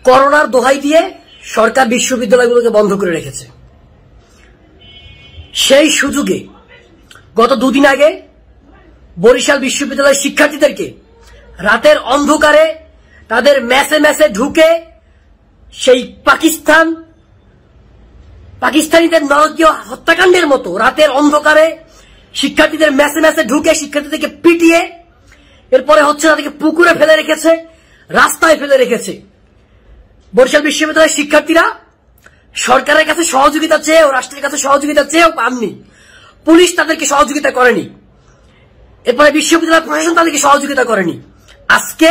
করোনার দোহাই দিয়ে সরকার বিশ্ববিদ্যালয়গুলোকে বন্ধ করে রেখেছে। সেই সুযোগে গত দুদিন আগে বরিশাল বিশ্ববিদ্যালয়ের শিক্ষার্থীদেরকে রাতের অন্ধকারে তাদের মেসে মেসে ঢুকে সেই পাকিস্তানিদের নরকীয় হত্যাকাণ্ডের মতো রাতের অন্ধকারে শিক্ষার্থীদের মেসে মেসে ঢুকে শিক্ষার্থীদেরকে পিটিয়ে এরপরে হচ্ছে তাদেরকে পুকুরে ফেলে রেখেছে, রাস্তায় ফেলে রেখেছে। বরিশাল বিশ্ববিদ্যালয়ের শিক্ষার্থীরা সরকারের কাছে সহযোগিতা চেয়েও, রাষ্ট্রের কাছে সহযোগিতা চেয়েও পাননি। পুলিশ তাদেরকে সহযোগিতা করেনি, এরপরে বিশ্ববিদ্যালয় প্রশাসন তাদেরকে সহযোগিতা করেনি। আজকে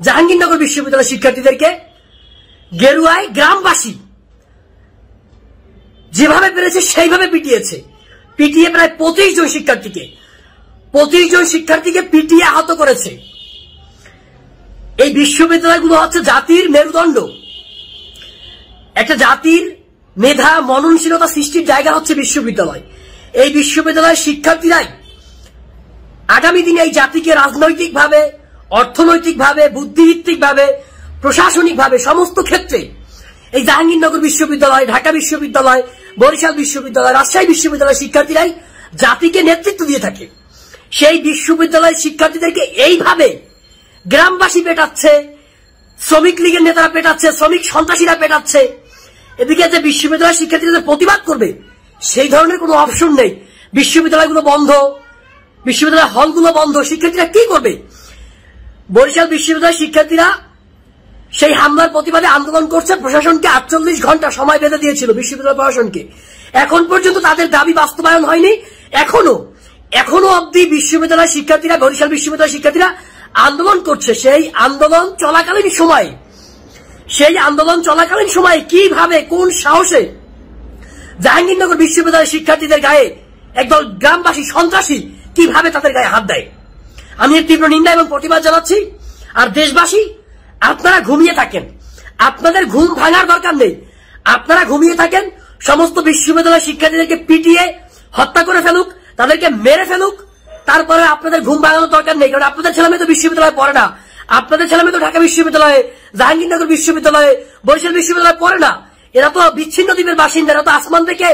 জাহাঙ্গীরনগর বিশ্ববিদ্যালয়ের শিক্ষার্থীদেরকে গেরুয়ায় গ্রামবাসী যেভাবে পেরেছে সেইভাবে পিটিয়ে প্রায় 25 জন শিক্ষার্থীকে পিটিয়ে আহত করেছে। এই বিশ্ববিদ্যালয়গুলো হচ্ছে জাতির মেরুদণ্ড। একটা জাতির মেধা, মননশীলতা সৃষ্টির জায়গা হচ্ছে বিশ্ববিদ্যালয়। এই বিশ্ববিদ্যালয়ের শিক্ষার্থীরাই আগামী দিনে এই জাতিকে রাজনৈতিকভাবে, অর্থনৈতিকভাবে, বুদ্ধিভিত্তিকভাবে, প্রশাসনিকভাবে সমস্ত ক্ষেত্রে এই জাহাঙ্গীরনগর বিশ্ববিদ্যালয়, ঢাকা বিশ্ববিদ্যালয়, বরিশাল বিশ্ববিদ্যালয়, রাজশাহী বিশ্ববিদ্যালয়ের শিক্ষার্থীরাই জাতিকে নেতৃত্ব দিয়ে থাকে। সেই বিশ্ববিদ্যালয়ের শিক্ষার্থীদেরকে এইভাবে গ্রামবাসী পেটাচ্ছে, শ্রমিক লীগের নেতারা পেটাচ্ছে, শ্রমিক সন্ত্রাসীরা পেটাচ্ছে। এদিকে যে বিশ্ববিদ্যালয়ের শিক্ষার্থীদের প্রতিবাদ করবে সেই ধরনের কোনো অপশন নেই। বিশ্ববিদ্যালয়গুলো বন্ধ, বিশ্ববিদ্যালয় হলগুলো বন্ধ, শিক্ষার্থীরা কি করবে? বরিশাল বিশ্ববিদ্যালয়ের শিক্ষার্থীরা সেই হামলার প্রতিবাদে আন্দোলন করছে। প্রশাসনকে 48 ঘন্টা সময় বেঁধে দিয়েছিল বিশ্ববিদ্যালয় প্রশাসনকে। এখন পর্যন্ত তাদের দাবি বাস্তবায়ন হয়নি। এখনো অব্দি বিশ্ববিদ্যালয়ের শিক্ষার্থীরা, বরিশাল বিশ্ববিদ্যালয়ের শিক্ষার্থীরা আন্দোলন করছে। সেই আন্দোলন চলাকালীন সময়ে কিভাবে, কোন সাহসে জাহাঙ্গীরনগর বিশ্ববিদ্যালয়ের শিক্ষার্থীদের গায়ে একদল গ্রামবাসী সন্ত্রাসী কিভাবে তাদের গায়ে হাত দেয়, আমি এর তীব্র নিন্দা এবং প্রতিবাদ জানাচ্ছি। আর দেশবাসী, আপনারা ঘুমিয়ে থাকেন, আপনাদের ঘুম ভাঙার দরকার নেই। আপনারা ঘুমিয়ে থাকেন, সমস্ত বিশ্ববিদ্যালয়ের শিক্ষার্থীদেরকে পিটিয়ে হত্যা করে ফেলুক, তাদেরকে মেরে ফেলুক, তারপরে আপনাদের ঘুম ভাঙানোর দরকার নেই। কারণ আপনাদের ছেলেমেয়ে তো বিশ্ববিদ্যালয়ে পড়ে না, আপনাদের ছেলেমেয়ে তো ঢাকা বিশ্ববিদ্যালয়ে, জাহাঙ্গীরনগর বিশ্ববিদ্যালয়ে, বরিশাল বিশ্ববিদ্যালয়ে পড়ে না। এরা তো বিচ্ছিন্ন দ্বীপের বাসিন্দা, এরা তো আসমান থেকে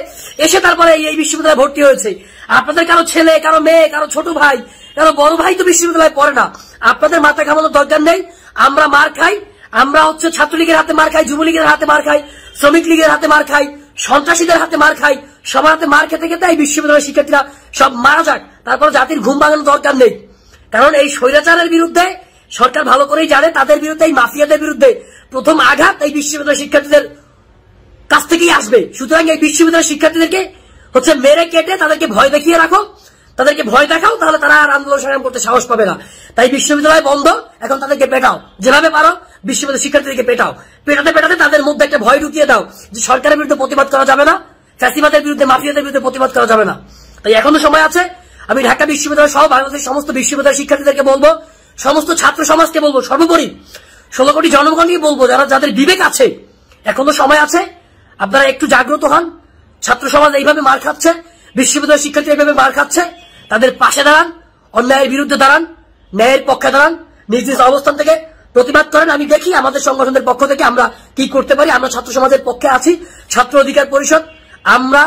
এসে তারপরে এই বিশ্ববিদ্যালয়ে ভর্তি হয়েছে। আপনাদের কারো ছেলে, কারো মেয়ে, কারো ছোট ভাই, কারো বড় ভাই তো বিশ্ববিদ্যালয়ে পড়ে না। আপনাদের মাথা ঘামানোর দরকার নেই। আমরা মার খাই, আমরা হচ্ছে ছাত্রলীগের হাতে মার খাই, যুবলীগের হাতে মার খাই, শ্রমিক লীগের হাতে মার খাই, সন্ত্রাসীদের হাতে মার খাই, সবার হাতে মার খেতে খেতে এই বিশ্ববিদ্যালয়ের শিক্ষার্থীরা সব মারা যাক, তারপর জাতির ঘুম ভাঙানোর দরকার নেই। কারণ এই স্বৈরাচারের বিরুদ্ধে সরকার ভালো করেই জানে, তাদের বিরুদ্ধে, এই মাফিয়াদের বিরুদ্ধে প্রথম আঘাত এই বিশ্ববিদ্যালয়ের শিক্ষার্থীদের কাছ থেকেই আসবে। সুতরাং এই বিশ্ববিদ্যালয়ের শিক্ষার্থীদেরকে হচ্ছে মেরে কেটে তাদেরকে ভয় দেখিয়ে রাখো, তাদেরকে ভয় দেখাও, তাহলে তারা আর আন্দোলন সংগ্রাম করতে সাহস পাবে না। তাই বিশ্ববিদ্যালয় বন্ধ, এখন তাদেরকে পেটাও, যেভাবে পারো বিশ্ববিদ্যালয় শিক্ষার্থীদেরকে পেটাও। পেটাতে তাদের মধ্যে একটা ভয় ঢুকিয়ে দাও যে সরকারের বিরুদ্ধে প্রতিবাদ করা যাবে না, ফ্যাসিবাদের বিরুদ্ধে, মাফিয়াদের বিরুদ্ধে প্রতিবাদ করা যাবে না। তাই এখনো সময় আছে। আমি ঢাকা বিশ্ববিদ্যালয় সহ বাংলাদেশের সমস্ত বিশ্ববিদ্যালয়ের শিক্ষার্থীদেরকে বলবো, সমস্ত ছাত্র সমাজকে বলবো, সর্বোপরি 16 কোটি জনগণকে বলবো, যাদের বিবেক আছে, এখনো সময় আছে, আপনারা একটু জাগ্রত হন। ছাত্র সমাজ এইভাবে মার খাচ্ছে, বিশ্ববিদ্যালয়ের শিক্ষার্থী এইভাবে মার খাচ্ছে, তাদের পাশে দাঁড়ান, অন্যায়ের বিরুদ্ধে দাঁড়ান, ন্যায়ের পক্ষে দাঁড়ান, নিজ নিজ অবস্থান থেকে প্রতিবাদ করেন। আমি দেখি আমাদের সংগঠনের পক্ষ থেকে আমরা কি করতে পারি। আমরা ছাত্র সমাজের পক্ষে আছি, ছাত্র অধিকার পরিষদ, আমরা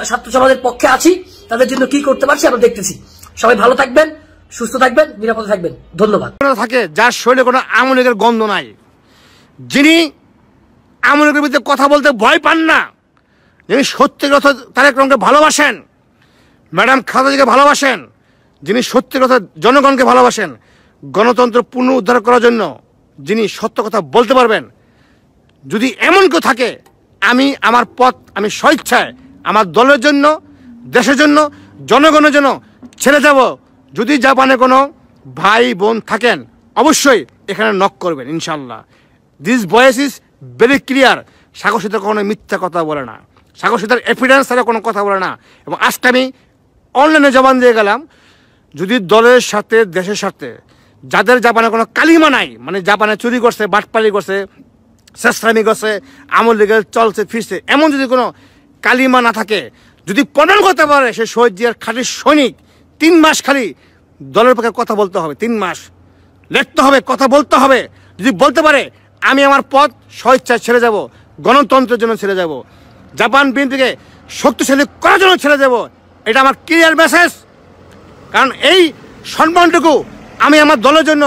ছাত্র সমাজের পক্ষে আছি, তাদের জন্য কি করতে পারছি আমরা দেখতেছি। সবাই ভালো থাকবেন, সুস্থ থাকবেন, নিরাপদে থাকবেন। ধন্যবাদ। থাকে যার শরীরে কোনো আওয়ামী লীগের গন্ধ নাই, যিনি আওয়ামী লীগের বিরুদ্ধে কথা বলতে ভয় পান না, যিনি সত্যিকার অর্থে তারেক রহমানকে ভালোবাসেন, ম্যাডাম খালেদাকে ভালোবাসেন, যিনি সত্যিকার অর্থে জনগণকে ভালোবাসেন, গণতন্ত্র পুনরুদ্ধার করার জন্য যিনি সত্য কথা বলতে পারবেন, যদি এমন কেউ থাকে, আমি আমার পথ আমি স্বেচ্ছায় আমার দলের জন্য, দেশের জন্য, জনগণের জন্য ছেড়ে যাব। যদি জাপানে কোনো ভাই বোন থাকেন অবশ্যই এখানে নক করবেন ইনশাল্লাহ। This voice is very clear. Sagar কোনো মিথ্যা কথা বলে না, সাগর এভিডেন্স ছাড়া কোনো কথা বলে না। এবং আজকে আমি অনলাইনে জবান দিয়ে গেলাম, যদি দলের সাথে, দেশের সাথে, যাদের জাপানে কোনো কালিমা নাই, মানে জাপানে চুরি করছে, বাটপালি করছে, শেষরামি করছে, আমল লীগের চলছে ফিরছে, এমন যদি কোনো কালিমা না থাকে, যদি প্রমাণ করতে পারে সে শহীদ জিয়ার খাঁটি সৈনিক, 3 মাস খালি দলের পক্ষে কথা বলতে হবে, 3 মাস লিখতে হবে, কথা বলতে হবে। যদি বলতে পারে আমি আমার পথ স্বেচ্ছায় ছেড়ে যাব, গণতন্ত্রের জন্য ছেড়ে যাব, জাপান বিএনপিকে শক্তিশালী করার জন্য ছেড়ে যাব। এটা আমার ক্লিয়ার মেসেজ। কারণ এই সম্মানটুকু আমি আমার দলের জন্য,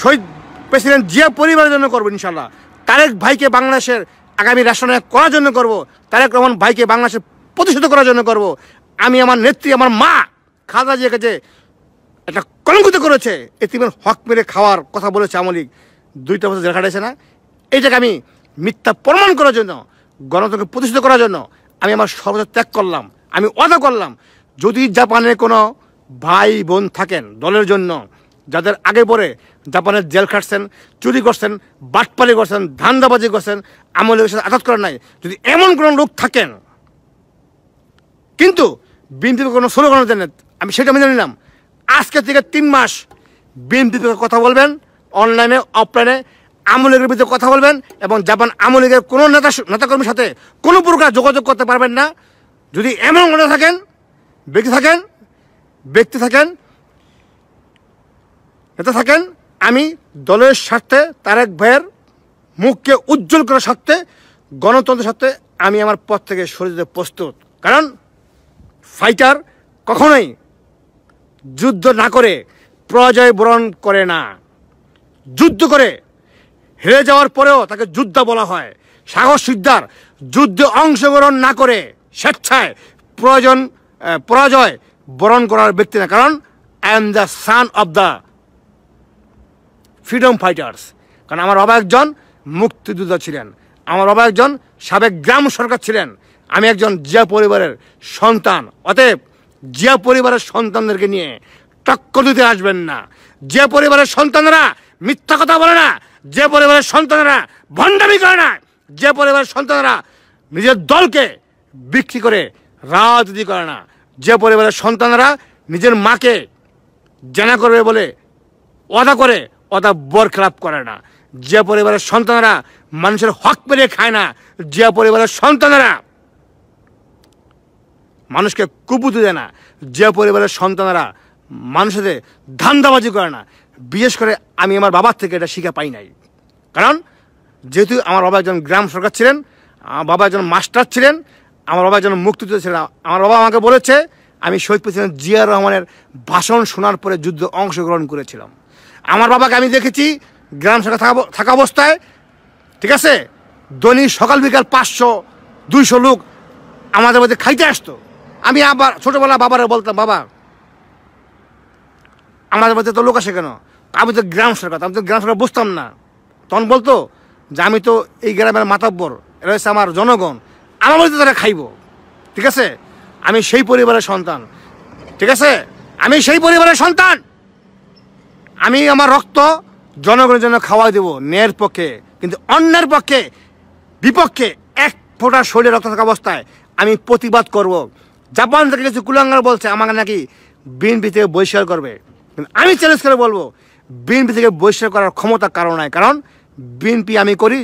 শহীদ প্রেসিডেন্ট জিয়া পরিবারের জন্য করবো ইনশাল্লাহ। তারেক ভাইকে বাংলাদেশের আগামী রাষ্ট্রনায়ক করার জন্য করব, তারেক রহমান ভাইকে বাংলাদেশের প্রতিষ্ঠিত করার জন্য করব। আমি আমার নেত্রী, আমার মা খালেদা জিয়াকে যে একটা কলঙ্কিত করেছে, এতিমের হক মেরে খাওয়ার কথা বলেছে আওয়ামী লীগ, 2টা বছর জেল খাটাইছে না, এইটাকে আমি মিথ্যা প্রমাণ করার জন্য, গণতন্ত্রকে প্রতিষ্ঠিত করার জন্য আমি আমার সর্বোচ্চ ত্যাগ করলাম। আমি ওয়াদা করলাম, যদি জাপানে কোনো ভাই বোন থাকেন দলের জন্য, যাদের আগে পরে জাপানের জেল খাটছেন, চুরি করছেন, বাটপালি করছেন, ধান্দাবাজি করছেন, আওয়ামী লীগের সাথে আঘাত করেন নাই, যদি এমন কোনো লোক থাকেন, কিন্তু বিএনপিকে কোনো স্লোগান দেন, আমি সেটা মেনে নিলাম। আজকে থেকে 3 মাস বিএনপিকে কথা বলবেন, অনলাইনে অফলাইনে আওয়ামী লীগের বিরুদ্ধে কথা বলবেন, এবং জাপান আওয়ামী লীগের কোনো নেতাকর্মীর সাথে কোনো প্রকার যোগাযোগ করতে পারবেন না। যদি এমন নেতা থাকেন, ব্যক্তি থাকেন, আমি দলের স্বার্থে, তারেক ভাইয়ের মুখকে উজ্জ্বল করার স্বার্থে, গণতন্ত্রের স্বার্থে আমি আমার পথ থেকে সরে যেতে প্রস্তুত। কারণ ফাইটার কখনোই যুদ্ধ না করে পরাজয় বরণ করে না, যুদ্ধ করে হেরে যাওয়ার পরেও তাকে যোদ্ধা বলা হয়। সাহস সিকদার যুদ্ধে অংশগ্রহণ না করে স্বেচ্ছায় পরাজয় বরণ করার ব্যক্তি না। কারণ I am the sun of the freedom fighters. কারণ আমার বাবা একজন মুক্তিযোদ্ধা ছিলেন, আমার বাবা একজন সাবেক গ্রাম সরকার ছিলেন, আমি একজন জিয়া পরিবারের সন্তান। অতএব জিয়া পরিবারের সন্তানদেরকে নিয়ে টক্কর দিতে আসবেন না। জিয়া পরিবারের সন্তানরা মিথ্যা কথা বলে না, যে পরিবারের সন্তানরা ভণ্ডামি করে না, যে পরিবারের সন্তানরা নিজের দলকে বিক্রি করে রাজনীতি করে না, যে পরিবারের সন্তানরা নিজের মাকে জানা করবে বলে ওয়াদা করে বরখেলাপ করে না, যে পরিবারের সন্তানরা মানুষের হক পেরে খায় না, যে পরিবারের সন্তানরা মানুষকে কুপুতি দেয় না, যে পরিবারের সন্তানরা মানুষের ধান্দাবাজি করে না। বিশেষ করে আমি আমার বাবার থেকে এটা শিখা পাই নাই। কারণ যেহেতু আমার বাবা একজন গ্রাম সরকার ছিলেন, আমার বাবা একজন মাস্টার ছিলেন, আমার বাবা একজন মুক্তিযোদ্ধা ছিলেন। আমার বাবা আমাকে বলেছে, আমি শহীদ প্রেসিডেন্ট জিয়া রহমানের ভাষণ শোনার পরে যুদ্ধে অংশগ্রহণ করেছিলাম। আমার বাবাকে আমি দেখেছি গ্রাম সরকার থাকা অবস্থায়, ঠিক আছে, দৈনিক সকাল বিকাল 500-200 লোক আমাদের মধ্যে খাইতে আসতো। আমি আবার ছোটোবেলা বাবারে বলতাম, বাবা আমাদের মধ্যে তো লোক আসে কেন? আমি তো গ্রাম সরকার, আমি তো গ্রাম সরকার বুঝতাম না। তখন বলতো যে আমি তো এই গ্রামের মাতব্বর, এরা হচ্ছে আমার জনগণ, আমার মধ্যে তারা খাইব। ঠিক আছে, আমি সেই পরিবারের সন্তান, ঠিক আছে, আমি সেই পরিবারের সন্তান। আমি আমার রক্ত জনগণের জন্য খাওয়াই দেবো ন্যায়ের পক্ষে, কিন্তু অন্যের পক্ষে বিপক্ষে এক ফোঁটা শরীরে রক্ত থাকা অবস্থায় আমি প্রতিবাদ করব। জাপান থেকে কিছু কুলাঙ্গার বলছে আমাকে নাকি বিএনপি থেকে বহিষ্কার করবে, কিন্তু আমি চ্যালেঞ্জ করে বলবো বিএনপি থেকে বহিষ্কার করার ক্ষমতা কারণ নাই। কারণ বিএনপি আমি করি